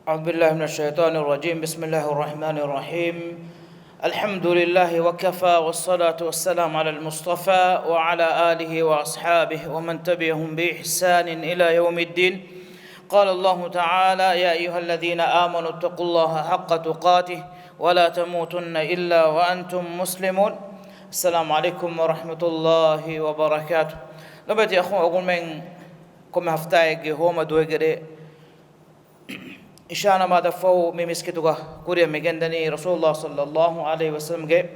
أعوذ بالله من الشيطان الرجيم. بسم الله الرحمن الرحيم. الحمد لله وكفى، والصلاة والسلام على المصطفى وعلى آله وأصحابه ومن تبعهم بإحسان إلى يوم الدين. قال الله تعالى: يا أيها الذين آمنوا اتقوا الله حق تقاته ولا تموتن إلا وأنتم مسلمون. السلام عليكم ورحمة الله وبركاته. لبتي أخو أقول من كم هفتايق هوما دوغري إشانا ما دفعوا ميمسكتوغا كوريا ميجندني رسول الله صلى الله عليه وسلم جه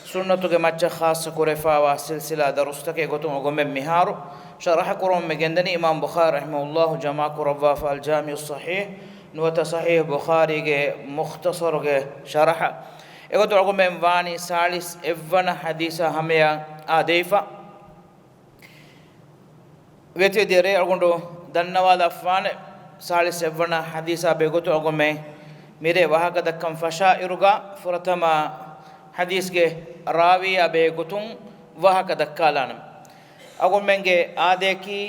سنتوغا ماتش خاص كورفا وسلسلة درستك يقولون أقوم بمهارو شرح كورم ميجندني إمام بخاري رحمه الله جماعة كورفا في الجامع الصحيح نوتا صحيح بخاري جه مختصر جه شرح يقولون أقوم بمواني سالس إفنا حديثا هميا آديفا ويتي ديري أقولون دنوا دفان سالس إفنا حديثا بيقولون أقوم ميري وهكذا كم فشائرغا فرتما حديث کے راوی ابے گتوں وہ کدکالان اگر منگے آدے کی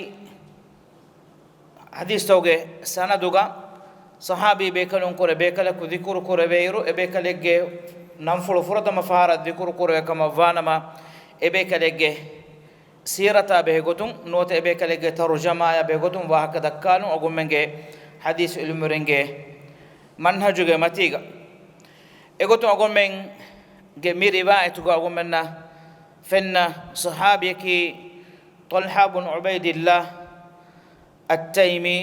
حدیث توگے سندوگا صحابی بیکلون کرے بیکل کو ذکر کرے ویرو بیکلگے نمفل فرتما فارد ذکر کرے کما وانما بیکلگے سیرتا بے گتوں نوت بیکلگے ترجمہ بے گتوں وہ کدکالون اگر منگے حدیث علم رنگے منہجگے متیگا اگتوں اگر منگ جميع رواية قومنا فن صحابيك طلحة بن عبيد الله التيمي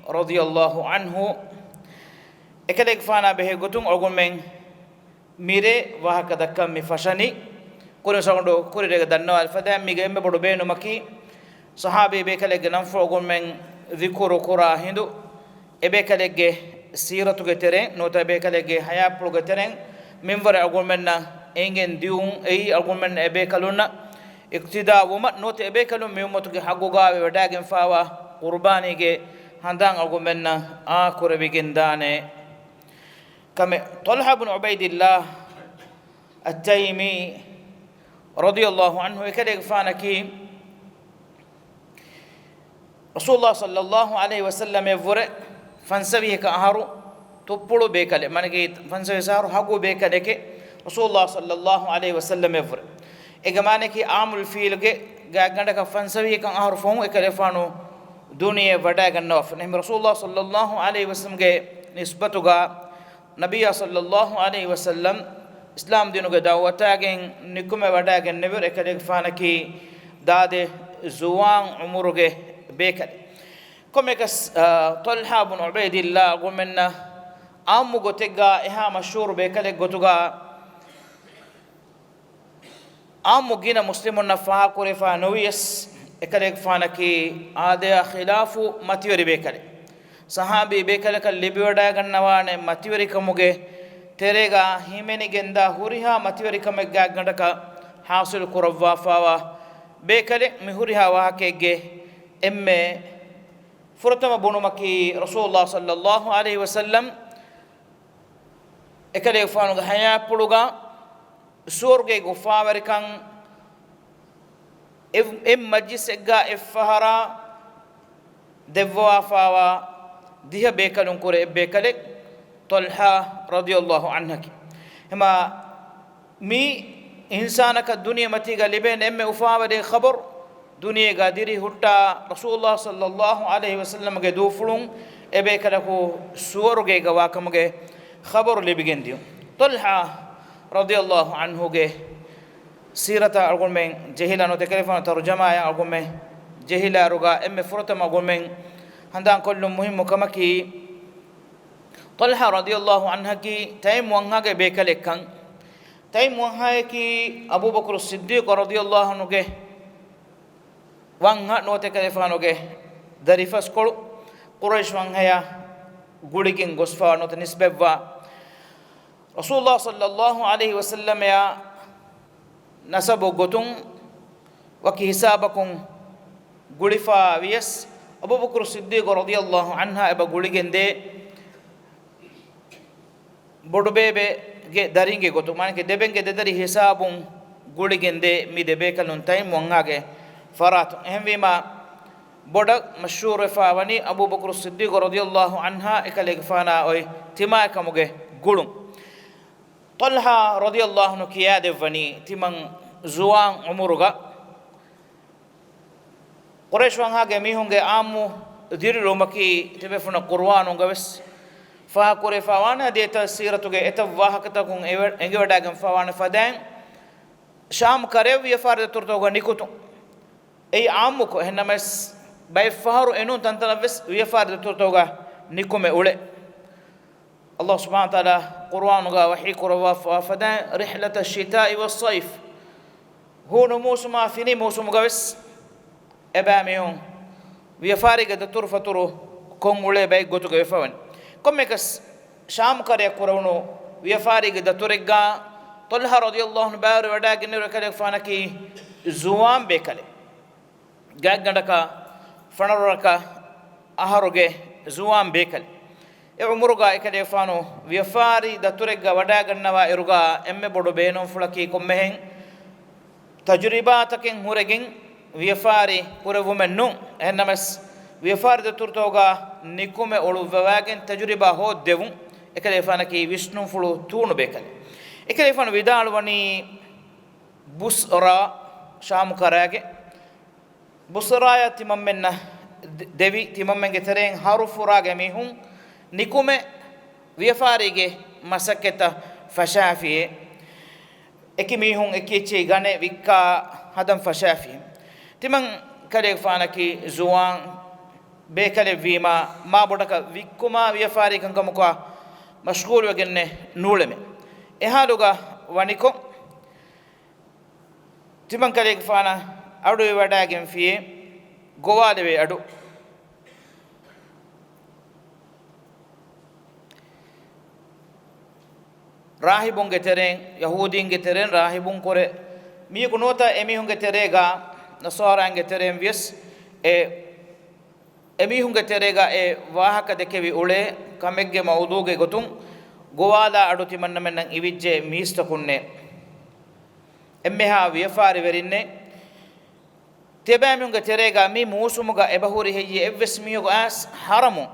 رضي الله عنه إكلك فانا به قطن أقول من ميري وهكذا كم فشاني كل سعودو كل رجال دنوا الفدام ميجي بدو بينو مكي صحابي بيكلك ننفع أقول من ذكر كرا هندو إبيكلك سيرة تجترين نوتا بيكلك حياة بلوجترين من فرع أقول منا إنجن ديون أي أقول من أبي كلونا اقتداء وما نوت أبي كلون ميومتك حقوقا وداعن فاوا قرباني كي هندان أقول منا آكور بيجندانه كم طلحة بن عبيد الله التيمي رضي الله عنه يكره فانكي رسول الله صلى الله عليه وسلم يفرق فانسبيه كأهرو تبلو بيكله من كي فانسبيه سهرو حقو بيكله كي رسول الله صلى الله عليه وسلم يفر إجماعنا كي عامل فيل كي جاعنا كفن سوي كان أعرفهم إكلفانو دنيا ودا جنوف نهم رسول الله صلى الله عليه وسلم كي نسبته جا نبي صلى الله عليه وسلم إسلام دينه كدعوة تاجين نكمة ودا جنبر إكلفانا كي داده زوان عمره كي بيكل كم يكس طلحة بن عبيد الله قمنا عمو قتجا إها مشهور بيكل قتجا عام مجينا مسلمون نفاها كورفا نويس إكلك فانكي آديا خلاف ماتيوري بيكالي صحابي بيكالي كاللي بيودا غنوان ماتيوري كموغي تيريغا هيميني جندا هوريها ماتيوري كمغا غندكا حاصل كوروا فاوا بيكالي مهوريها واكيغي امي فرتما بونمكي رسول الله صلى الله عليه وسلم إكلك فانوغا حيا بلوغا سورجي غفا وركان مجلس إجا إفهرا دفوا فاوا ديه بيكلون كوري بيكلك طلحة رضي الله عنك هما مي إنسانك الدنيا متيجا لبين أفاوري خبر دنيا قادري هتا رسول الله صلى الله عليه وسلم جدوفلون بيكلكو سورجي غواكم خبر لبيجن ديو طلحة رضي الله عنه جه سيرة أقول من جهلا نتكلم ترجمة أقول من جهلا رجاء فرطة أقول من هندان كل مهم كما كي طلحة رضي الله عنه كي تيم وانها جه بيكلك كان تيم وانها كي أبو بكر الصديق رضي الله عنه جه وانها نتكلم عنه جه دريفس كل قريش وانها يا غوليكين غصفا نتنسبة رسول الله صلى الله عليه وسلم يا نسب غتون وكي حسابكم غلفا ويس ابو بكر الصديق رضي الله عنها ابا غوليگندے بودبے गे दरिंगे गोतो माने के देबेंगे देदरी हिसाबुं गुड़िगेंदे मी देबे कलुन टाइम वंगागे फरात एहम विमा bodak mashhur faawani Abu Bakr as-Siddiq radiyallahu anha ekale faana oy tima kamuge gulum Talha radiyallahu anhu kiyade vani timang zuwan umuruga Quraysh wanga ge mihunge amu dirilu maki tebefuna Qur'anu gaves fa kore fawana de tasiratuge etawahakata kun engewadagen fawana fadan sham karev yafarde turtoga nikutu ei amu ko henames bay faharu enun tantanaves yafarde turtoga nikume ule Allah subhanahu wa ta'ala Qur'anu ga wahi korwa fadan rihlat ash-shita'i was-sayf hunu musuma fini musum gaves ebamihun yafariga de turfaturu kon ule bay gotuga yafawan kommekas sham kare koronu yafariga de turigga Talha radiyallahu anhu bar wada ginne kale fanaki zuwan bekale gaggandaka fanaraka aharuge zuwan bekale e umuruga ekade fano yafari de turigga wada gannawa iruga emme bodo beenon fulaki kommehen tajribataken huregin yafari kurevumennu ennamas yafari de turtoga nikume olu wagen tajriba ho devun ekade fanaki Vishnu fulu tunu bekale ekale fan vidalwani Busra sham karage Busra timammenna devi timammenge tereng harufurage mihun nikume viafarige masaketa fashafi ekimihun ekiche gane vikka hadam fashafi timan kale fanaki zuwan bekale vima ma bodaka vikkuma viafari kankamukwa mashghul wagenne nuleme ehaluga waniko timan kale fana adu wadagen fiye gowalewe adu rahibun geteren yahudin geteren rahibun kore mi kunota emihun geterega nasara geteren vies emihun geterega wahaka dekevi ule kamegge mawduge gotun gowala adu timanna mennan iwijje mista kunne emmeha wiafari verinne tebamihun geterega mi musumuga ebahuri heye evves miyogo as haramu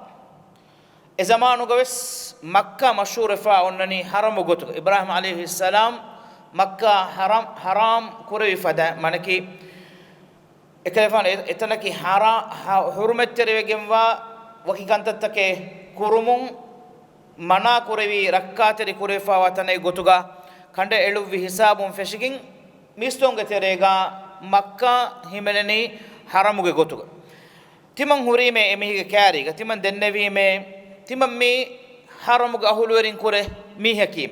e zamanu gaves Makkah mashhur fa onnani haramu gotu Ibrahim alayhi salam Makkah haram kurevi fada manaki ekalefan etanaki hurmat terevegemwa wakikantattake kurumun mana kurevi rakkateri kurefa watane gotuga kande eluvi hisabun feshigin mistonge terega Makkah himeleni haramuge gotuga timan hurime emihige kariga timan dennevi me timan mi haramuga ahulwerin kure mi hakim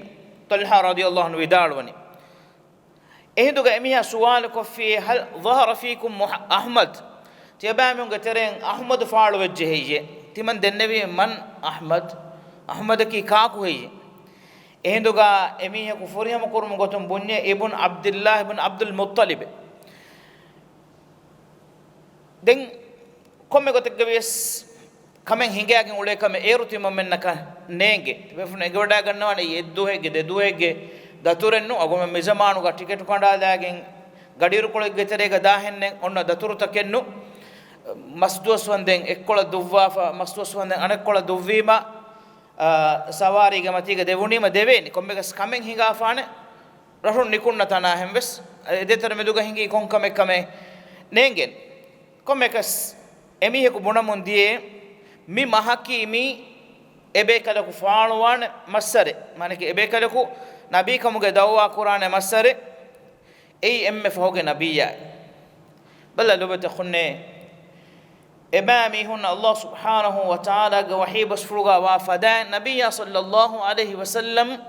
Talha radiyallahu anhu vidalwani ehduga emiha suwal ko fi hal dhahara fikum Ahmad tiyabamun gateren Ahmad faalu wajhiye timan dennevi man Ahmad ki kaaku heye ehduga emiha ku furiham kurum gotum bunye ibn Abdullah ibn Abdul Muttalib den komme goteggeves kamen hingagen ule kame eruti momennaka nenge befune goda gannawane edduhege deduhege daturennu agome mizamanu ga ticket kandalagen gadiru kolegge terega dahenne onna daturu takennu masdus wanden ekkola duvwa masdus wanden anekkola duvwima sawari ga matiga devunima deveni kommegas kamen hinga faane rahun nikunna tana hembes edeter meduga hingi kon kame nengen kommekas emiheku bunamun die mi mahakimi ebe kalaku faaluwan masare manake ebe kalaku nabi kamuge dawwa qur'ane masare ei emme fahoge nabiyya balla lobata khunne imami hunna Allah subhanahu wa ta'ala ga wahi basfuga wa fadan nabiyya sallallahu alaihi wasallam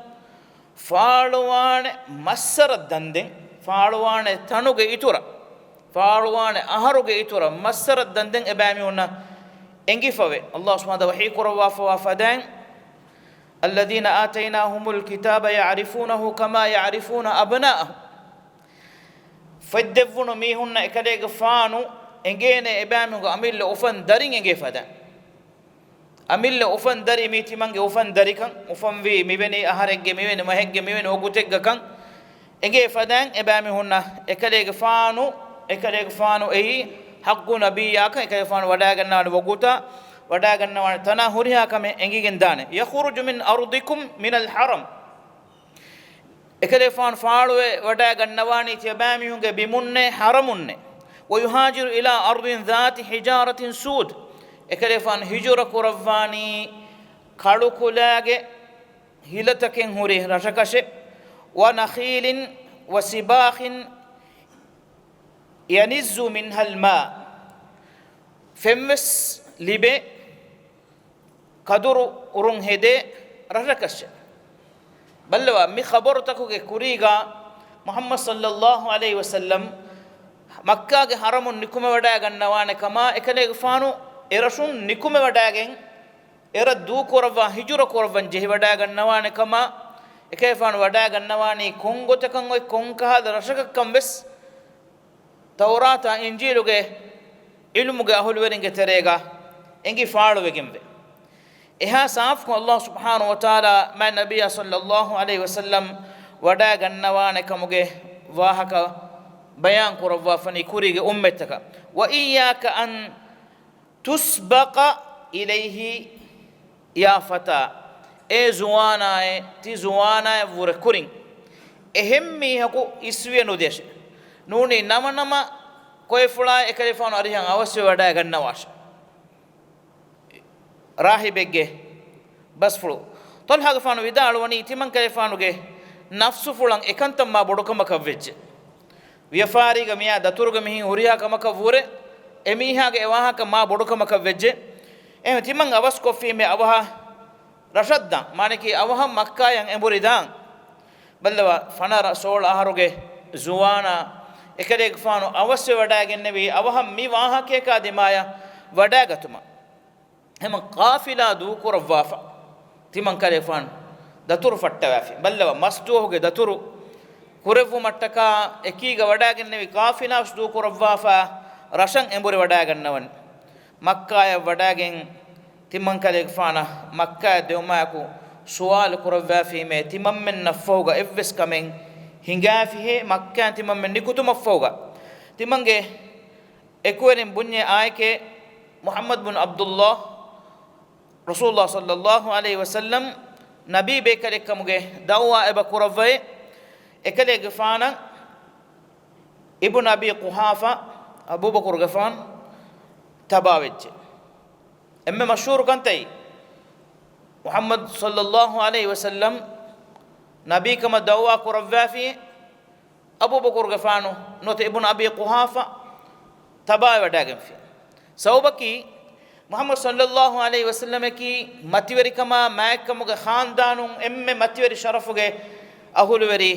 faaluwan masara danden faaluwan tanuge itura faaluwan aharuge itura masara danden imami hunna انجفوا الله سبحانه وحي قروا فوافدان الذين آتيناهم الكتاب يعرفونه كما يعرفون أبناءهم فدفون ميهن إكليك فانو انجين إبامه أميل أفن دارين انجفدا أميل أفن داري ميتي مانج أفن داري كان أفن في مبني أهرج مبني مهج مبني وقتك كان انجفدان إبامه هن إكليك فانو أي حق نبيك كيفان وداغنا وغوتا وداغنا تنا هوريا كم انغين دان يخرج من ارضكم من الحرم كيفان فالو وداغنواني تباميونغ بمن حرمن ويهاجر الى ارض ذات حجاره سود كيفان هجر قرباني كالو كولاغه هيلتكن هوري رشكشه ونخيل وسباخ ينز منها الماء فمس لبي قدر أرون هدي رشكش بلوا مي خبرتكو كوريغا محمد صلى الله عليه وسلم مكة حرم نكوم وداغن نوان كما اكلي فانو ارشون نكوم وداغن ار دو كوروا هجر كورون جه وداغن نوان كما اكي فانو وداغن نواني كونغو تكن وي كونكا رشككم بس توراتا انجيلوغه علموغه اهولورينگه تريغا انگي فاړوگيمبه اها صاف کو الله سبحانه وتعالى ما نبي صلى الله عليه وسلم ودا گنوانه کموگه واهك بيان قروا فني كوريگه امتك واياك ان تسبق اليه يا فتى اي زوانا تي زوانا ور كورين اهمي هكو اسوي نوديش نوني نما کوئی فلا اکلیفان اریان اوسو ودا گنواش راهبگه بس فلو طلحه گفانو විදාලවනි තිමන් කලිෆානුගේ නෆ්සු ෆුලන් එකන්තම් මා බොඩකම කවෙච්ච ව්‍යාපාරික මියා දතුරුග මිහි හොරියා කමක වුරේ එමීහාගේ එවාහක මා බොඩකම කවෙච්ච එහෙම තිමන් අවස් කොෆී මේ අවහ රෂද්දා මානකි අවහ මක්කායන් එඹුරිදාන් බල්ලවා ෆනර සෝල් ආහරුගේ زوانا එකලේ ගෆානු අවශ්‍ය වඩාගෙන නෙවි අවහ මි වාහකේ කා දිමාය වඩාගතුමා هم قافلا دو كرفافا تيمان كاليفان دتور فتوافي بلوا مستوه دتور كرفو متكا اكيغا وداغن نبي قافلا دو كرفافا رشن امبوري وداغن نون مكه وداغن تيمان كاليفانا مكه دوماكو سوال كرفافي مي تيمان من نفوغا افس كامين هنغافي مكه تيمان من نيكوتو مفوغا تيمانغي اكورين بني ايكي محمد بن عبد الله رسول الله صلى الله عليه وسلم نبي بكره كمغه دعوا ابا كرفه اكله غفانا ابن ابي قحافه ابو بكر غفان تباوج ام مشهور كنتي محمد صلى الله عليه وسلم نبي كما دعوا كرفه في ابو بكر غفانو نوت ابن ابي قحافه تباوج داغم في سوبكي محمد صلى الله عليه وسلم کی متیوری کما مائکموگ خاندانوں ایم متیوری شرفوگے اہولوری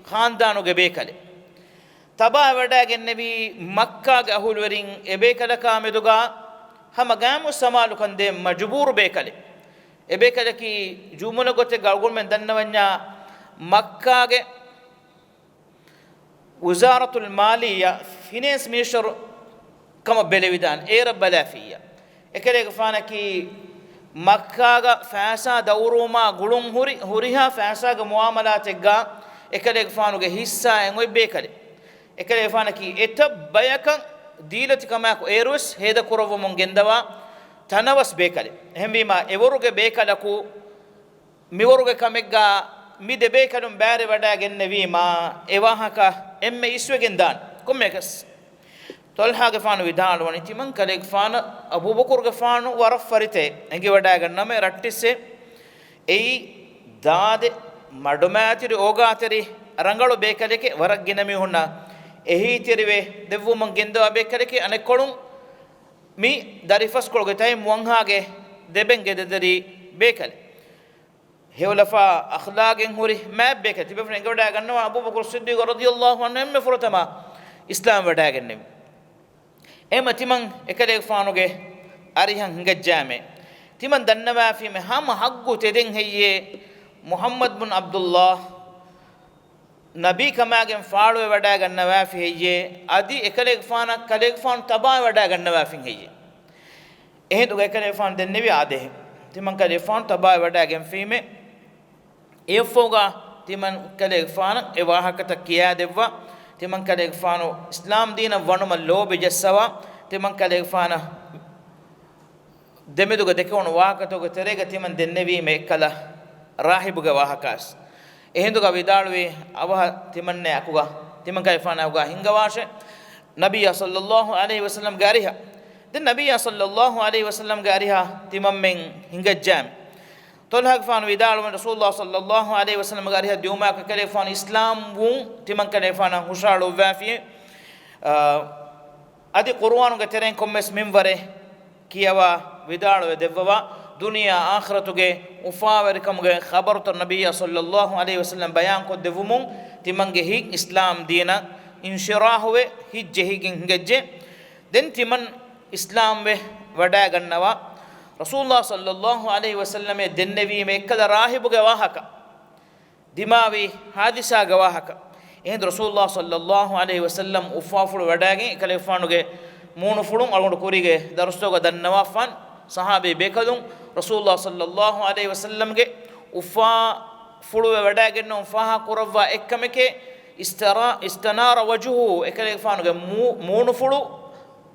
خاندانوگے بیکلے تبا وڈاگے نبی مکہ گے اہولورین اے بیکلے کامدوگا ہم گامو سمالو کندے مجبور بیکلے اے بیکلے کی جومن گوتے گلگل میں دنونیا مکہ گے وزارت المالیہ فینانس منسٹر کما بلیویدان ایرب بلافیہ ekale gafana ki makka ga faasa dawruma gulun huriha faasa ga muamalat egga ekale gafanu ge hissa en oy bekale ekale gafana ki etabbayaka dilati kama ko erus heda korovo mon gendawa tanawas bekale ehmbima eworuge bekala ku miworuge kamegga mi de bekalum bare wada gennevi ma ewahaka emme iswe gendan kommekas طلحه غفان ودال ونتي من كلي غفان ابو بكر غفان ورف فرته انگي ودا گنم رٹسه اي داد مඩුමෑතිරි ඕගාතරි රංගලු බේකලෙකේ වරක් ගෙනමි හොන්න එහි තිරිවේ දෙව්ව මං ගෙන්දවා බේකලෙකේ අනෙක් කොළුන් මි දරිෆස් කොල්ගේ තයි මුවන්හාගේ දෙබෙන්ගේ දෙදරි බේකල හෙවලෆා අඛලාගෙන් හොරි මෑබ් බේකති බෙෆන engi වඩා ගන්නවා අබූ බකර් සිද්දීක් රදියල්ලාහු අන්හු එම්මෙ ෆුරතම ඉස්ලාම් වඩා ගන්නේ එම තිමන් එකලේ ෆානුගේ අරිහන් හංගජ්ජාමේ තිමන් දන්නවා ෆීමේ හම හග්ගු තෙදෙන් හෙයේ මුහම්මද් බින් අබ්දුල්ලාහ් නබී කමාගෙන් ෆාළුවේ වඩා ගන්නවා ෆීයේ අදි එකලේ ෆාන කලේ ෆාන් තබා වඩා ගන්නවා ෆින් හෙයේ එහෙදු එකලේ ෆාන් දෙන්නේවි ආදේ තිමන් කලේ ෆාන් තබා වඩා ගෙන් ෆීමේ එෆෝගා තිමන් කලේ ෆාන එවාහකට කියා දෙවවා තිමන් කලේ ෆානෝ ඉස්ලාම් දීන වනුම ලෝබි ජස්සවා timan kale fana demeduga dekon waakatoga terega timan dennevi me kala rahibuga wahakas ehenduga vidalwi awa timanne akuga timan kale fana uga hingawashe nabiyya sallallahu alaihi wasallam gariha den nabiyya sallallahu alaihi wasallam gariha timam men hingajjam tolhag fana vidalwi rasulullah sallallahu alaihi wasallam gariha diuma ka kale fana islam wun timan kale fana hushalu wafi adi qur'anu ga teren kommes minware kiyawa vidalwe devwa dunia akhiratuge ufawerikamuge khabartu nabiyya sallallahu alaihi wasallam bayan ko devumun timange hi islam dina inshirahuwe hijje higin ngejje den timan islam we wada gannawa rasulullah sallallahu alaihi wasallam dennevi me kala rahibuge wahaka dimawi hadisa ga wahaka ehd rasulullah sallallahu alaihi wasallam ufafulu wadage kale fanuge moonu fulun algondu kurige darustoga dannawa fan sahabe bekadun rasulullah sallallahu alaihi wasallam ge ufa fulu wadage no faha kurawwa ekkameke istanara wajhu ekale fanuge moonu fulu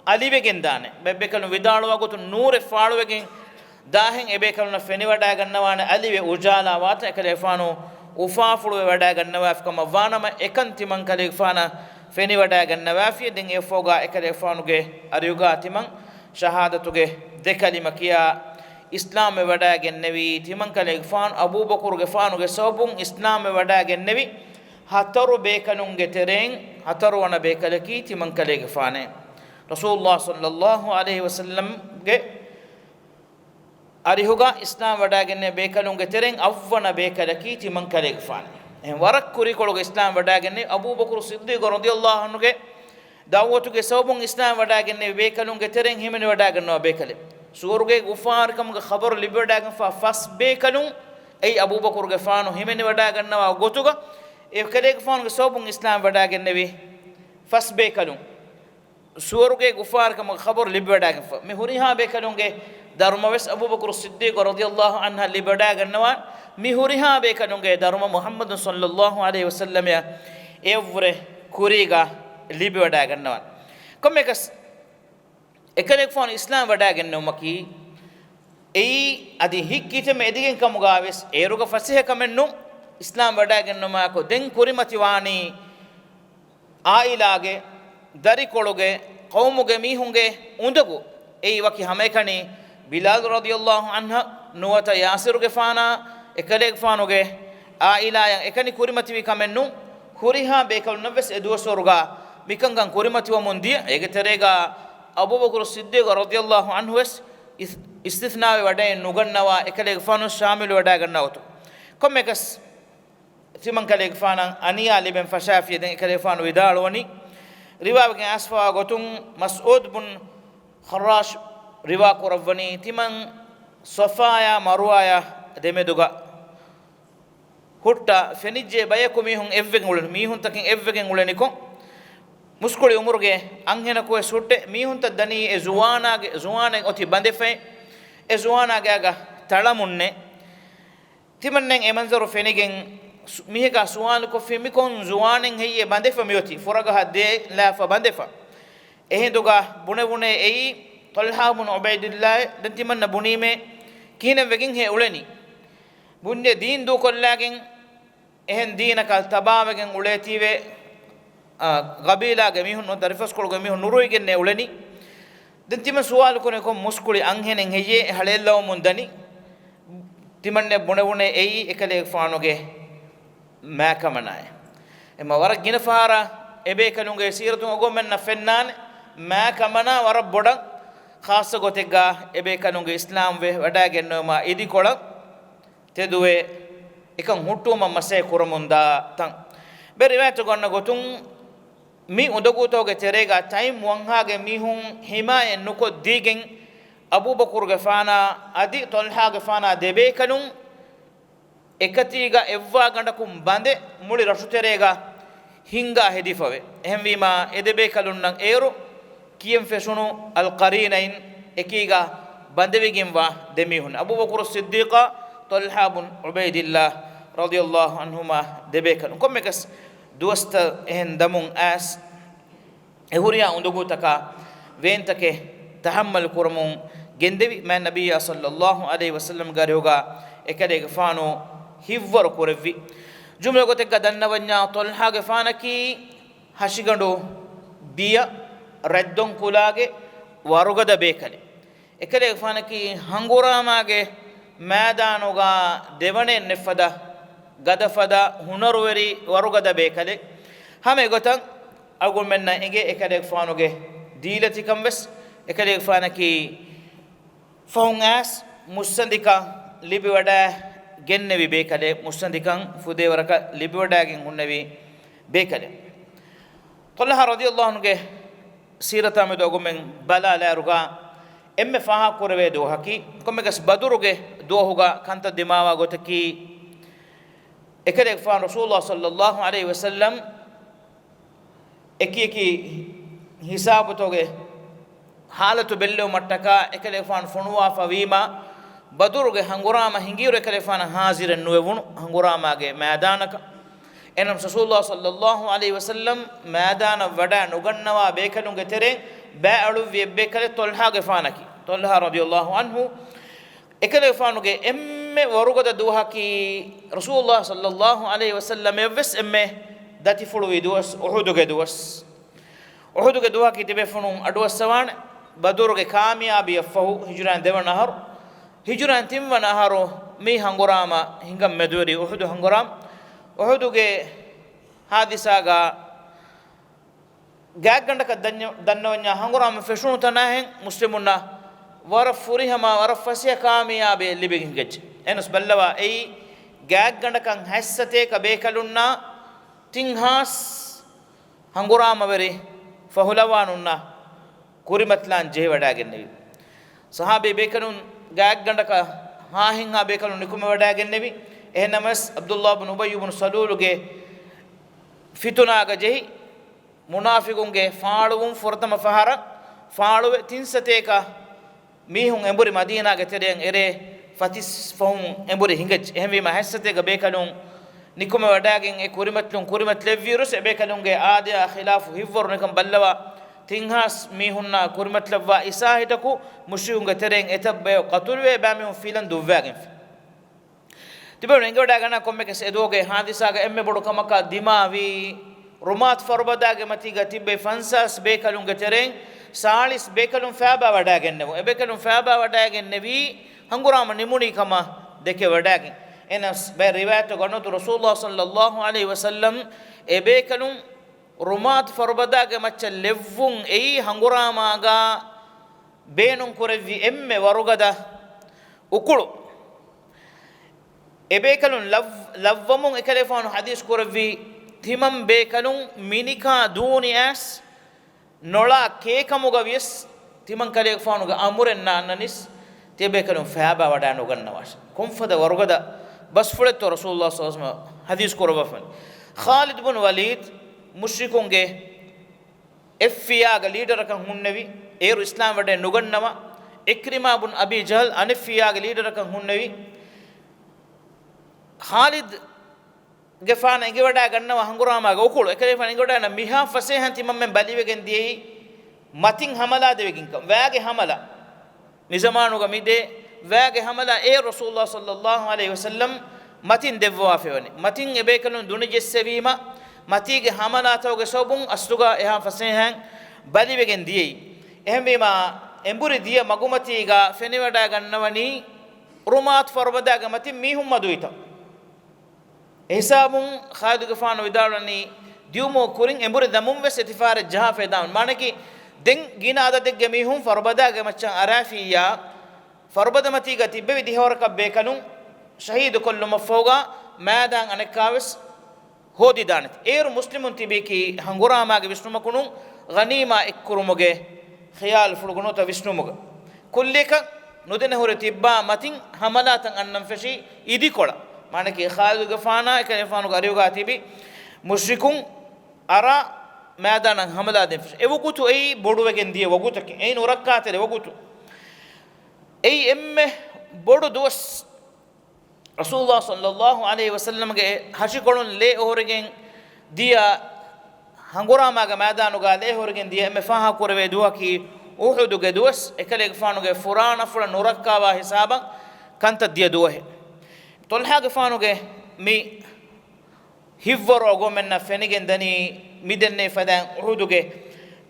alivegen dane bebbekalu vidalwa gotu nure faaluwegen dahen ebekalu na feni wada gannawane alive ujala wata ekale fanu ufa fulu wada gannawa afkama vanama ekanti man kale fana feni wada gannawa fi den e foga ekale fanuge ariyuga timan shahadatuge de kalima kiya islam e wada gennevi timan kale fan abubakar ge fanuge sobun islam e wada gennevi hataru bekalunge tereng hataru wana bekalaki timan kale ge fane rasulullah sallallahu alaihi wasallam ge arihuga islam wada genne bekalunge tereng avwana bekalaki timan kale ge fane en warak kuri kologe islam wada genne abubakar siddiq radhiyallahu anhu ge dawatuge sobun islam wada genne bekalunge tereng himene wada ganno bekale suruge gufar kam ge khabar libada gan fa fas bekalun ay abubakar ge fanu himene wada gannawa gotuga e kale ge fanu ge sobun islam wada genne we fas bekalun suruge gufar kam khabar libada gan fa me huriha bekalunge darmawes abubakar siddiq radhiyallahu anha libada gannawa mi huriha bekalunge darma muhammad sallallahu alaihi wasallam ya evre kuriga libada gannawa komekas ekalek fon islam wada ganno maki ei adi hikkite me edigen kamugaves eruga fasihe kamennu islam wada ganno ma ko den kurimati wani ailage dari koluge qawmuge mihunge undugu ei waki hamekani bilal radhiyallahu anha nuwata yasiruge fana ekalek fanuge aila yang ekani kurimati wi kamennu huriha bekal nabes edu soruga mikangan kurimati wa mundia ege terega abubakar siddiq radhiyallahu anhu es istithna wada nugannawa ekalek fanu shamil wada gannawto komekas timan kalek fana aniya liben fashafi den ekalek fanu widalwani riwaya ke asfa gotum mas'ud bin kharash riwa kurawani timan safaya marwaya demeduga hutta fenije bayaku mihun evven ulen mihun takin evvegen uleniko muskuli umurge anghena ko sutte mihun ta dani e zuwana oti bandefe e zuwana ga talamunne timannen e manzaru fenigen mihega suwan ko femikon zuwanen heye bandefa mioti furaga hadde la fa bandefa ehenduga bune ei talha bin ubaidillah dan timanna bunime kine vegin he uleni bunne din du kollagen ehen dinaka tabawegen uletive qabila ge mihun no darifas kol ge mihun nuruigen ne uleni dan timan suwal ko ne ko muskuli anghenen heye halelaw mundani timanne bune ei ekale faanoge maakamanae ema warak gina fara ebe kalunge siratu go men na fennan maakamana war bodan khas gotega ebe kanunge islam we wada gennoma idi kola teduwe ekan huttuma mase kurumunda tan beri wetu gonna gotun mi undogutoge terega time wanhage mihun himaye nuko digen abubakar ge fana adi tolha ge fana debe kanun ekatiga evva gandakum bande muli rashu terega hinga hedifave ehmima edebe kalun nan eru kiyem fesunu alqarinain ekiga bandewigim wa demihun abubakar siddiqa talha bin ubaidillah radhiyallahu anhuma debekan komekas duasta en damun as ehuriya undugu taka وينتك تحمل كرمون جندبي ما النبي صلى الله عليه وسلم قال هوغا إكده فانو هيفور كورفي جملة قتك دنوانيا طلحة فانكي هشيغندو بيا ردون كولاغي وارغدا بيكالي إكده فانكي هنغورا ماغي ميدانوغا ديواني نفدا غدا فدا هنروري وارغدا بيكالي همي قتن أقول منا إنجي إكده فانوغي ديلتي كم بس إكده فانكي فهونغاس مستندكا لبي ودا جنبي بيكالي مستندكان فودي وركا لبي ودا جن هنبي بيكالي طلحة رضي الله عنه سيرة مدو أقول من بلا لا رجع إم فها كوره دو هكي كم بس بدروجه دو هوجا كانت دماغه قتكي إكده فان رسول الله صلى الله عليه وسلم إكي حساب توجه حالته بلو متكا إكده فان فنوا فويما بدروجه هنغرام هنجير إكده فان حاضر النوون هنغرام أجه ميدانك إنهم رسول الله صلى الله عليه وسلم ميدان ودا نغنوا بيكلون كتيرين بعلو في بيكله طلحة فانك طلحة رضي الله عنه إكده فانو كي إم ورقة دوها كي رسول الله صلى الله عليه وسلم يفس إم داتي فلو يدوس أحدو كدوس أحدو كدوها كي تبي فنوم أدوس سوان بدور كاميابي يفهو هجران دبر نهر هجران تيم ونهارو مي هنغراما هنگم مدوري أحدو هنغرام أحدو كي حادثة گاگندك دنوانيا هنغرام فشونو تناهن مسلمونا ورف فريهما ورف فسيا كاميابي اللي بيجنج إنس بلوا أي گاگندك حسته كبيكلونا تينهاس هنغرام بري فهلوانونا كوريمتلان جه وداگنبي صحابي بيكلون گاگندك هاهنها بيكلون نكوم وداگنبي ehnamas abdullah ibn ubay ibn salul ge fituna ga jehi munafiqun ge faaluun fortama fahara faaluwe tinsateka mihun emburi madina ge tereng ere fatis fahum emburi hingaj ehmi ma hassateka bekalun nikuma wadagen e kurimat levirus e bekalun ge adia khilaf hivor nekam ballawa tinhas mihunna kurimat lawwa isahitaku mushriun ge tereng etabbe qatulwe bamihun filan duwagen تبون إنجو داعنا كم بكس إدوغه حادثة إمّe بدو كمكا دماغي رمات فربادة متيجا تبى فانساس بيكالون كترين سالس بيكالون فابا وداعن نبو بيكالون فابا وداعن نبي هنغرام نموني كما دكه وداعن إنس برواية قرنت رسول الله صلى الله عليه وسلم بيكالون رمات فربادة متشل لفون أي هنغرام آجا بينون كورفي إمّe ورغدا وكلو ebekalun lavvamun ekalefanu hadis koravi timam bekalun minika duni as nola kekamuga vies timam kalefanu ga amurenna annanis tebekalun faaba wada nogannawas konfada warugada bas fuletto rasulullah sallallahu alaihi wasallam hadis koravafan khalid ibn walid mushrikun ge effiya ga leader kan hunnevi eru islam wada nogannawa ikrima ibn abi jahl anfiya ga leader kan hunnevi خالد جفان إنجي ودا غنّا وهنغراما غوكول إكلي فان إنجي ودا نميها فسيهن تيمم من بالي وجن دي ماتين حملا ده وجن كم واجه حملا نزمانو غميدة واجه حملا رسول الله صلى الله عليه وسلم ماتين دفوا فيوني ماتين إبيكلون دون جسّبيما ماتيج حملا توجه صوبون أسلوغا إها فسيهن بالي وجن دي إهم بما إمبوري دي مغومتيغا فيني ودا غنّا وني رومات فربدا غمتي ميهم مدويتا حسابون خالد غفان ودارني ديومو كورين امبر دمم وستفار جها فدان مانكي دين گينا عدد گميهم فربدا گمچن عرافيا فربدا متي گتي بي ديهور كبيكنو شهيد كل مفوغا مادان انكاوس هودي دانت مسلمون تبيكي هنغراما گ وشنمكونو غنيما اكرموگه خيال فلگنو تا وشنموگ كلك ندن هور تيبا متين حملاتن انن فشي ايدي کولا مانكي خالد غفانا كيفانو غريوغا تيبي مشركون ارا ميدان حملا دفش اي وقتو اي بودو وگن دي وقتو اي نوركاتل وقتو اي ام بودو دوس رسول الله صلى الله عليه وسلم ಗೆ ಹಶಿ ಕೊಳನ್ ಲೇ ಹೊರಗೆನ್ ದಿಯಾ ಹಂಗುರಾಮಾಗ ಮೈದಾನುಗ ಲೇ ಹೊರಗೆನ್ ದಿಯಾ ಎಮ್ಮೆ ಫಾಹಾ ಕೊರವೆ ದುವಾಕಿ uhuduge duwas ekale fanuge furana fula nurakkawa hisaban kanta dia duwahe tolha ge fanuge mi hivvaro gomenna fenigen dani midenne fadan uhuduge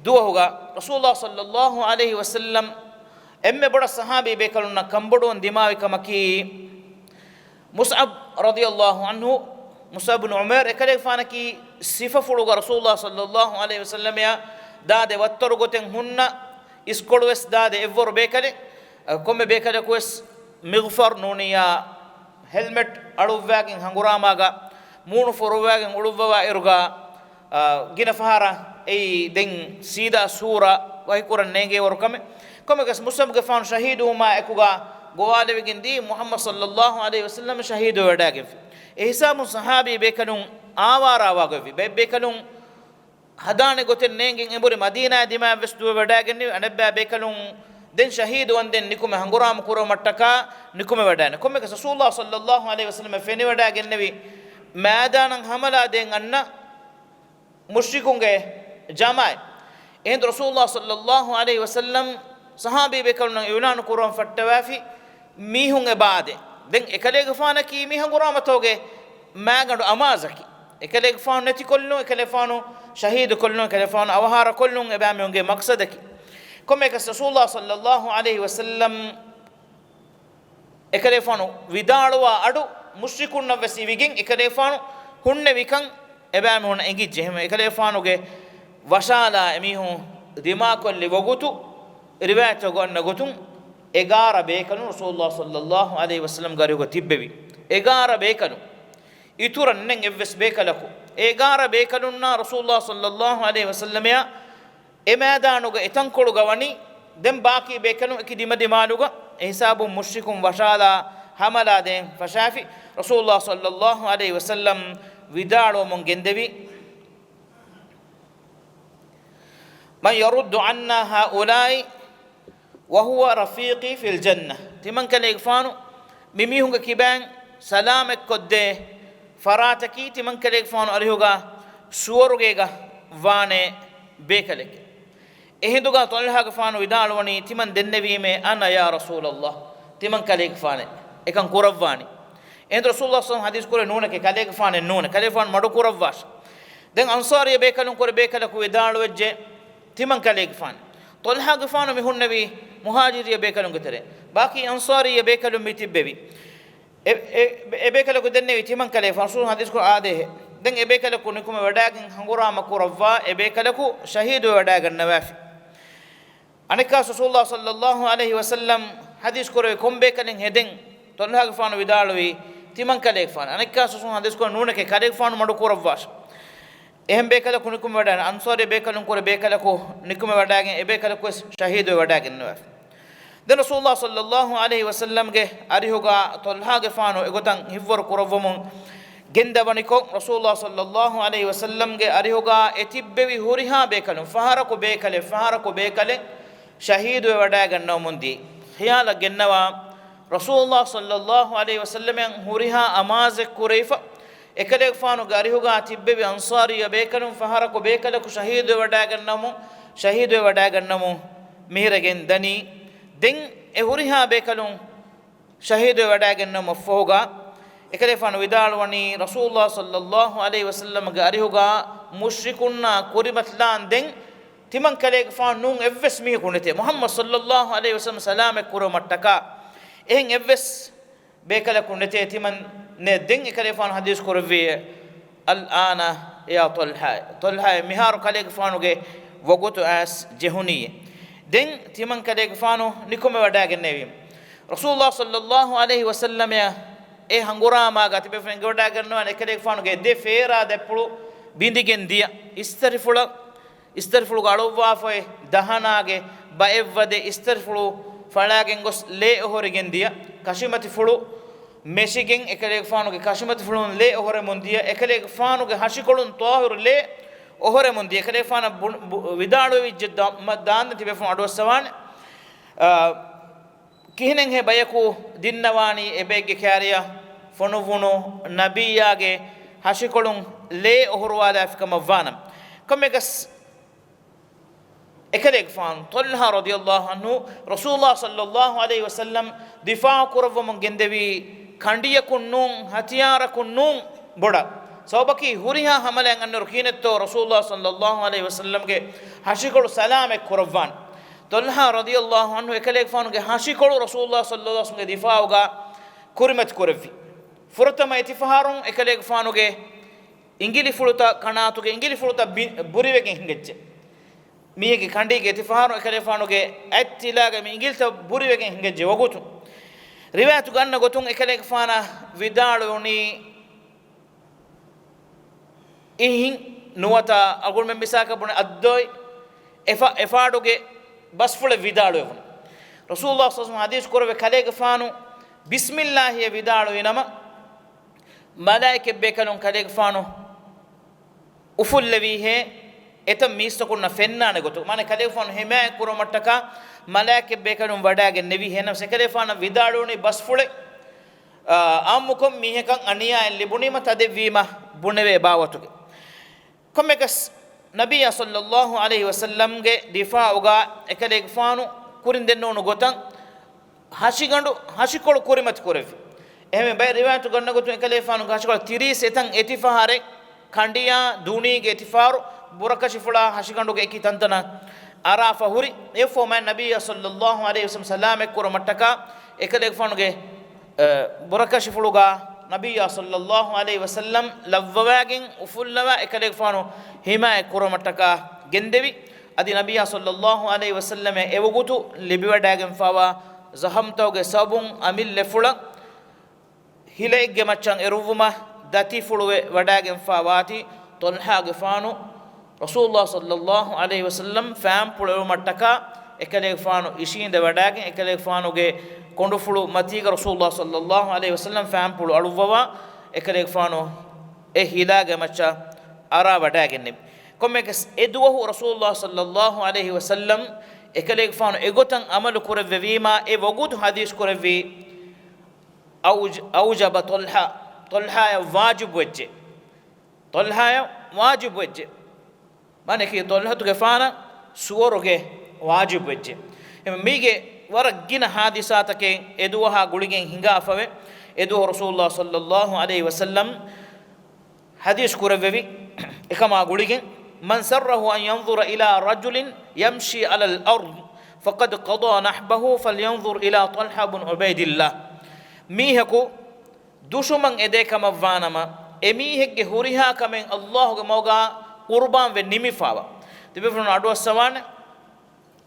duwahuga rasulullah sallallahu alaihi wasallam emme boda sahabi bekalunna kambodon dimawi kamaki mus'ab radiyallahu anhu mus'ab ibn umar ekale fanaki sifa fuluga rasulullah sallallahu alaihi wasallam ya dade wattoru goten hunna iskolwes dade evvor bekale komme bekale koes mighfar nuniya helmet aluwagin hanguramaga munu forwagin uluwa iruga gina fahara ei den sida sura wahi kuran nenge workame komme gas musam ge fan shahidu ma ekuga goale wigindi muhammad sallallahu alaihi wasallam shahidu wadage ehsamu sahabi bekalun awara wagavi bekalun hadane goten nengin emburi madina dima vestu wadagenni anabba bekalun den shahidu anden nikume hanguram kuro mattaka nikume wadane komme gas rasulullah sallallahu alaihi wasallam feni wadagennevi maidanan hamala den anna mushrikunge jamai end rasulullah sallallahu alaihi wasallam sahabi bekalun yunan kuron fattawafi mihunge baade den ekalege fanaki mihangurama toge magandu amazaki ekalege fan neti kollu ekale fanu shahid kollu ekale fanu awhara kollu ebame unge maqsadaki komme ka rasulullah sallallahu alaihi wasallam ekale fanu vidalwa adu mushrikunna wasi wigin ekale fanu hunne wikan ebame hun engi jehme ekale fanuge washala emihu dimakon liwogutu riwayato gonna gotun 11 bekanu rasulullah sallallahu alaihi wasallam garigo tibbevi 11 bekanu ituran nen evves bekalaku 11 bekanunna rasulullah sallallahu alaihi wasallam ya emadanuga etankolu gawani dem baki bekanu ekidima dimaluga hisabu mushrikun washala hamala den fashafi rasulullah sallallahu alaihi wasallam vidalo mon gendevi man yaruddu anna haulai وهو رفيقي في الجنة تمن كان يغفانو ميميهونغ كيبان سلامك كده فراتكي تمن كان يغفانو أريهوغا سورغيغا وانه بيكلك إهندوغا طلها غفانو يدالوني تمن دنبيمي أنا يا رسول الله تمن كان يغفانه إكان كورفاني إهند رسول الله صلى الله عليه وسلم نونك كان يغفانه نونه كان يغفان مدو كورفاش دن أنصاري بيكلون كور بيكلك ويدالو وجه تمن كان يغفانه طلحة غفانو مهون نبي مهاجر يبيكلون كتره باقي أنصاري يبيكلون ميتببي يبيكلون كدني تيمان كله فرسول حديث كو عاده دن يبيكلون كونكم وداعن هنغورا مكورفا يبيكلون شهيد وداعن نواف أنك رسول الله صلى الله عليه وسلم حديث كو كم بيكلون هدين طلحة غفانو بدالوي تيمان كله غفان أنك رسول حديث كو نونك كله غفانو مدو كورفاش එහෙන් බේකල කුණුකුම වඩාන අන්සාරේ බේකලුන් කර බේකලකෝ නිකුම වඩාගෙන ඒ බේකලකෝ ශහීදෝ වඩාගෙන නවා දැන් රසූලුල්ලාහ සල්ලල්ලාහු අලයිහි වසල්ලම් ගේ අරිහුගා තල්හා ගේ ෆානෝ එගොතන් හිවර කරවමුන් ගෙන්දවනිකෝ රසූලුල්ලාහ සල්ලල්ලාහු අලයිහි වසල්ලම් ගේ අරිහුගා එතිබ්බෙවි හුරිහා බේකලුන් ෆහරකෝ බේකලේ ශහීදෝ වඩාගෙන නොමුන්දී හියාල ගෙන්නවා රසූලුල්ලාහ සල්ලල්ලාහු අලයිහි වසල්ලම් හුරිහා අමාසෙක් කුරයිෆා ekale faanu garihuga tibbe ansari bekalun fahara ko bekalaku shahidu wada gannamu mihragen dani den e huriha bekalun shahidu wada gannamu foga ekale faanu vidalwani rasulullah sallallahu alaihi wasallam garihuga mushrikunna kurimatlan den timan kale faanu nun evves mi kunete muhammad sallallahu alaihi wasallam salame kurumattaka ehen evves bekalaku nete timan ندين كليفان حديث كورفي الآن يا طلحة مهار كليفانو جه وقتو أس جهونية دين تيمان كليفانو نكمل وداع النبي رسول الله صلى الله عليه وسلم يا هنغورا ما قاتي بفرن وداع النبي كليفانو جه ده فيرا ده بلو بينديكن ديا استرفلو قالوا وافه دهانا جه بايفده استرفلو فلاكن غس ليه هوريكن ديا كشيمتي فلو meshigen ekale faanu ge kashmat fulun le ohore mundiya ekale faanu ge hashikolun tahir le ohore mundiya ekale faana vidaalo vijjda madan tibe faanu ado sawan kihinen he bayaku dinnawani ebege kyariya fonuvuno nabiya ge hashikolun le ohorwala afkama vanam kamegas ekale gfan Talha radiyallahu anhu Rasulullah sallallahu alaihi wasallam difa kurawum gendevi kandiya kunnun hatiyara kunnun boda sawbaki huriha hamalan annor kinetto Rasulullah sallallahu alaihi wasallam ge hashikolu salam ek kurawwan Talha radiyallahu anhu ekale gfan ge hashikolu Rasulullah sallallahu alaihi wasallam ge difa uga kurimat kurawvi furtama itifaharun ekale gfan ge ingili fuluta kanatu ge ingili fuluta buriwegen hingecce miyege kandi ge itifaharun ekale gfan ge attilaga mi ingilta buriwegen hingecce wagutu riwayatu ganna gotun ekale gfana vidaluni ihin nuwata agul men misaka bun addoy efadoge basfule vidalu evun Rasulullah sallallahu alaihi wasallam hadis korwe kale gfanu bismillah ya vidalu inama malaike bekalon kale gfanu ufullevi he etam mista kunna fennane gotu mane kale gfanu hema kuro mattaka malaike bekalon wadage nevi henam sekale gfanu vidalu ni basfule ammukom mihekan aniya libunima tadevima buneve bawatuge kommekas nabiya sallallahu alaihi wasallam ge difa uga ekale gfanu kurindennonu gotan hashikolu kurimat kurevi ehme bay riwayatu ganna gotu ekale gfanu hashikolu 30 etan etifahare kandiya duni ge etifaru burakashifula hashigandu ge ekitantana arafa huri efo man nabiya sallallahu alaihi wasallam salam ekuru mattaka ekale gfanu ge burakashifuluga nabiya sallallahu alaihi wasallam lavwagin ufullawa ekale gfanu hima kuromataka gendevi adi nabiya sallallahu alaihi wasallam evugutu libiwadagen fawa zahamtawge sabun amil lefula hilegge maccan eruvuma dati fuluwe wadagen fawati Talha gfanu Rasulullah sallallahu alaihi wasallam fam pulu mattaka ekale gfanu ishinde wadagen ekale gfanu ge kondufulu matiga Rasulullah sallallahu alaihi wasallam fam pulu aluwa ekale gfanu hilaga macha ara wadagen ne komme kes eduhu Rasulullah sallallahu alaihi wasallam ekale gfanu egotan amal kurevima e wogud hadis kurevi awjaba Talha ya wajib wajje Talha ya wajib wajje mane ki Talha tu gfana suworoge wajib wajje mige waragina hadisatake eduha guligen hinga afawe edu Rasulullah sallallahu alaihi wasallam hadis kurevi ekama guligen man sarrahu an yanzura ila rajulin yamshi ala al-ard faqad qada nahbahu falyanzur ila Talha ibn Ubaydillah mihaku dushuman edekama vanama emihegge huriha kamen Allah ge moga qurban ve nimifawa tibefun adu sawan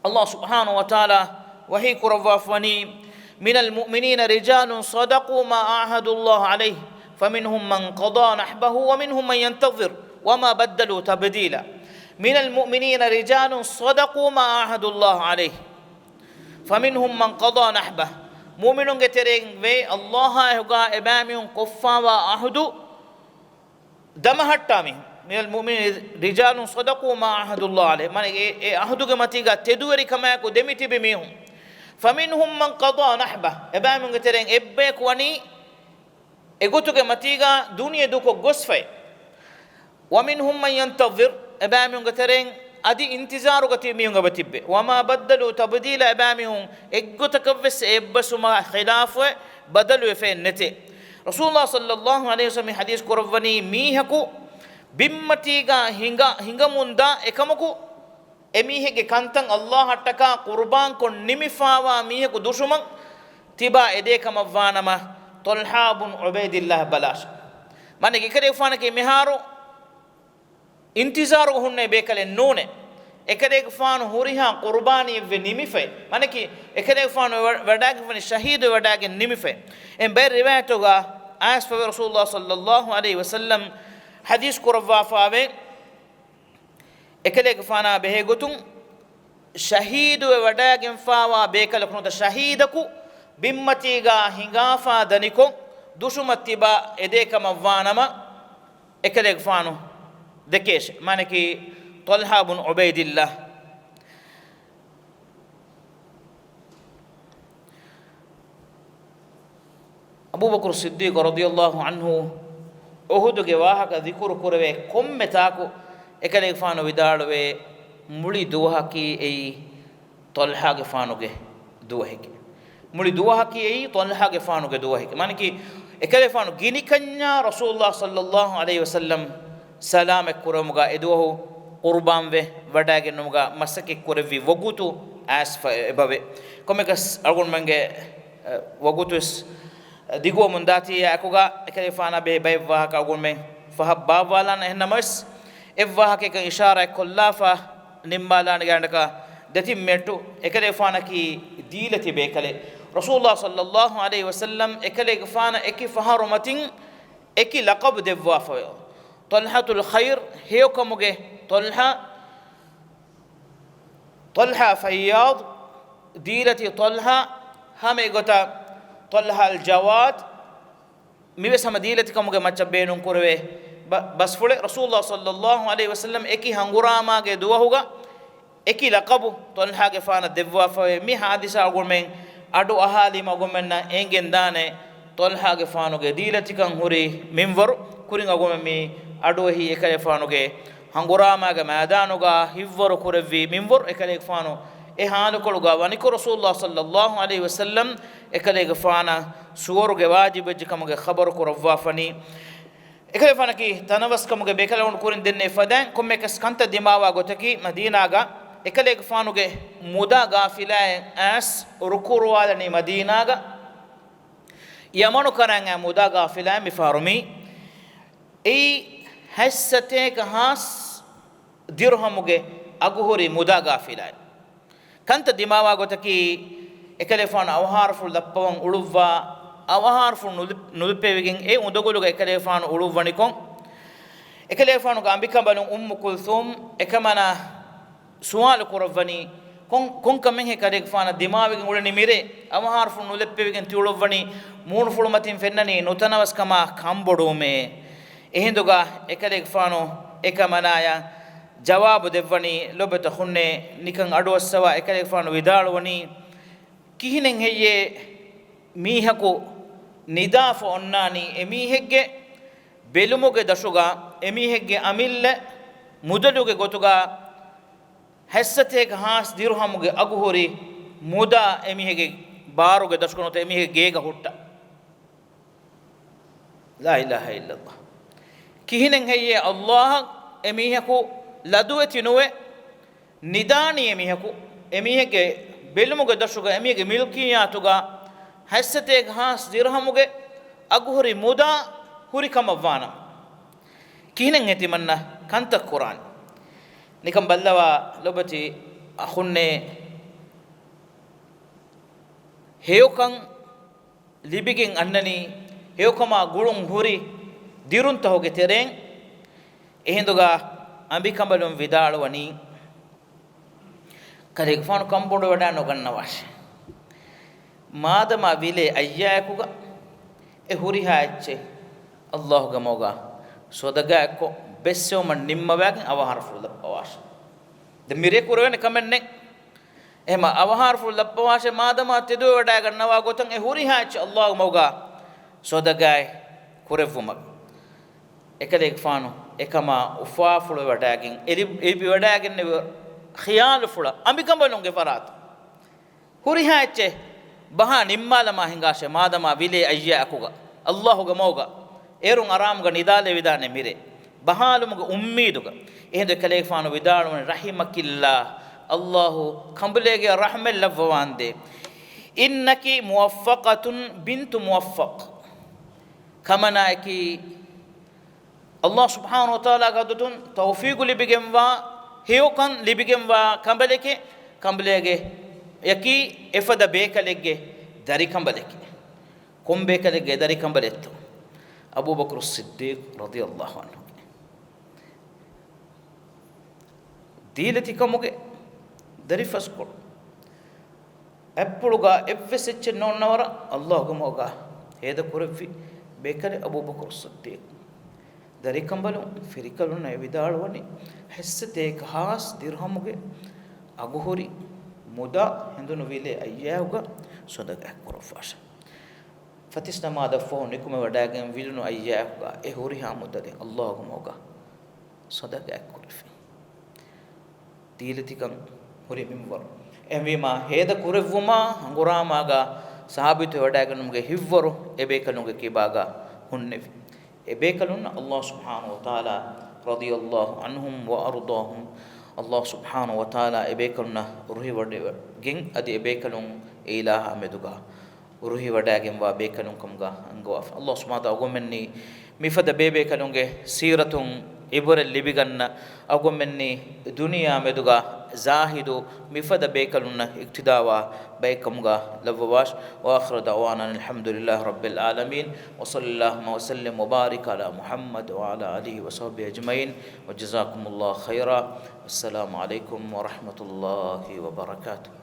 Allah subhanahu wa ta'ala وهي كرفافني من المؤمنين رجال صدقوا ما عاهدوا الله عليه فمنهم من قضى نحبه ومنهم من ينتظر وما بدلوا تبديلا من المؤمنين رجال صدقوا ما عاهدوا الله عليه فمنهم من قضى نحبه مؤمنون كترين في الله يهجا إمامهم كفا وعهدوا دمهتامي من المؤمنين رجال صدقوا ما عاهدوا الله عليه من عهدوا كمتيجا تدوري كما يكو دمتي بميهم فمنهم من قضى نحبه ابامن گترين ابك وني اگوتو متيغا دنيا دوكو گسفي ومنهم من ينتظر ابامن گترين ادي انتظار گتي ميونغ بتيبه وما بدلوا تبديل ابامهم اگوتكوس ابسما خلاف بدلوا فنتي رسول الله صلى الله عليه وسلم حديث قربني ميهكو بمتيغا هنگا مندا ekamaku emihege kantan Allah hattaka qurban kon nimifawa miheku dushuman tiba edekama vanama Talha ibn Ubaydillah balash mane gekare fana ke miharu intizaru hunne bekale nune ekade fana huriha qurbani ve nimife mane ki ekade fana wadage fana shahid wadage nimife en ber riwayato ga as fa Rasulullah sallallahu alaihi wasallam hadis kurwa faave ekale gfana behe gotun shahidu wadagen fawa bekala kuno shahidaku bimmatiga hingafa daniko dushumatiba edekama vanama ekale gfano dekesh manaki Talha ibn Ubaydillah Abu Bakr Siddiq radiyallahu anhu Uhud ge wahaka dhikru kurwe komme taku ekale gfano vidaluwe මුලි දුවහකි එයි තල්හාගේ ෆානුගේ දුවහකි මුලි දුවහකි එයි තල්හාගේ ෆානුගේ දුවහකි මනකි එකලේ ෆානු ගිනි කඤ්ඤා රසූලුල්ලාහ සල්ලල්ලාහු අලයිහි වසල්ලම් සලාම කුරමුගා එදුවහු කුර්බාන් වේ වඩාගෙන නුගා මසකෙ කුරවි වගුතු ඇස් එබවේ කොමකස් අල්ගොන් මංගේ වගුතුස් දිගෝ මුන්දාති යකුගා එකලේ ෆානා බේ බයිවා කල්ගොන් මෙන් ෆහබ් බාවාලන එන්නමස් එවහක එක ඉෂාරා කොල්ලාෆා නිම්බාලාන ගන්නක දති මෙට්ටු එකලේ ෆානකි දීලති බේකලේ රසූලුල්ලාහ සල්ලල්ලාහු අලයිහි වසල්ලම් එකලේ ගෆාන එකි ෆහරුමතින් එකි ලකබ් දෙවවාෆය තල්හතුල් ඛෛර් හේකමුගේ طلحة فياض ديلتي طلحة همي قطع طلحة الجواد ميبس هم ديلتي كموجة ما تبينون كروه بس فله رسول الله صلى الله عليه وسلم إكي هنغراما کے دعا ہوگا إكي لقبو طلحة کے فانا دبوا فوه مي حادثة أقول من أدو أهالي ما أقول منا إنجن دانه طلحة کے فانو کے ديلتي كان هوري منور كورين أقول من مي أدو هي إكي فانو کے hanguramaga maadanuga hivvaru kurevvi minvor ekale gfano e halu koluga waniko rasulullah sallallahu alaihi wasallam ekale gfana suwaruge wajibejje kamuge khabaru kurawwa fani ekale fana ki tanawas kamuge bekale on kurin denne fadan komme kas kanta dimawa gotaki madinaga ekale gfanuge muda gafila as rukurwalani madinaga yamanu karanga muda gafila mifarumi ei حسته كهاس درهمه أجهوري مداغا فيلان كنت دماغه قتكي إكليفان أوهار فل دبّون أولوفا أوهار فل نلبيوين إيه ودقولك إكليفان أولوفا نيكون إكليفان غامبيكا بنو كلثوم إكمانا سؤال كورفاني كون كمين هكذا دماغه أولني ميري أوهار فل نلبيوين تولوفاني مون فلوماتين فنني نوتناوس كما كامبودومي ehinduga ekale gfano ekamanaya jawabu devwani lobeta khunne nikan adossawa ekale gfano vidalwani kihinen heye mihaku nidafa onnani emihegge belumuge dashuga emihegge amille mudaluge gotuga hessateka has dirhamuge aguhori muda emihegge baruge dashkonote emihegge gega hutta la ilaha illallah kihinen heye allah emihaku laduweti nuwe nidani emihaku emihege belumuge dashuga emihege milkiyatuga hassate has dirhamuge aguhuri muda huri kamavana kihinen heti manna kanta quran nikam ballawa lobati akhunne heyokan libigin annani heyokama gulun huri dirunta hoge tereng ehinduga ambikambalum vidalwani kale gfanu kambodo wada no ganna wash madama vile ayyakuga e huri haacche allah gamoga sodaga ko besso man nimma wagen awaharfu lappawash de mire kurone kamenne ema awaharfu lappawash madama tedu wada ganna wa gotan e huri haacche allah gamoga sodaga kurevuma ekale gfanu ekama ufafulu wadagin elibi wadagin ne khiyal fula ambikambalunge farat huri haache baha nimmala ma hingashe madama vile ayya akuga allah ga moga erun aram ga nidale vidane mire bahalumuga ummiduga ehde kale gfanu vidalun rahimakillah allah kambulege rahmel lavwande innaki muwaffaqatun bintu muwaffaq kamanaiki Allah subhanahu wa ta'ala gadutun tawfiqu libigemwa heyokan libigemwa kambalege yaki efada bekalege dari kambalege kum bekalege dari kambaletto Abu Bakr as-Siddiq radiyallahu anhu dilati kamuge dari faskol eppuluga evvesecche nonnawara Allah gumoga heda kureffi bekale Abu Bakr as-Siddiq dari kambalun firikalun evidalwani hessate khas dirhamuge aguhuri muda hendunu vile ayyauga sodaga korofasha fatisna ma dafo nikume wadagen vilunu ayyauga e huri ha mudade allahumma sodaga korifi දීලතිකන් හොරි මිම්වර එමෙම හේද කුරෙව්වමා හංගුරාමාගා සහාබිතු වඩාගනුම්ගේ හිව්වරු එබේකලුන්ගේ කිබාගා හුන්නෙවි එබේකලුන් අල්ලාහ් සුබ්හානහු වතාලා රදියල්ලාහු අන්හුම් වඅර්දාහුම් අල්ලාහ් සුබ්හානහු වතාලා එබේකලුන් රුහි වඩ ගෙන් අදි එබේකලුන් ඊලාහා මෙදුගා රුහි වඩාගෙන් වා බේකලුන් කම්ගා අංගවා අල්ලාහ් සුබ්හානහු වතාලා ගොම්මෙන්නි මිෆද බේබේකලුන්ගේ සීරතුන් ඉබර ලිබිගන්න අගොම්මෙන්නි දුනියා මෙදුගා زاهد مفد بيكلون اقتداوا بيكمغا لفواش واخر دعوانا الحمد لله رب العالمين وصلى اللهم وسلم وبارك على محمد وعلى اله وصحبه اجمعين وجزاكم الله خيرا. السلام عليكم ورحمه الله وبركاته.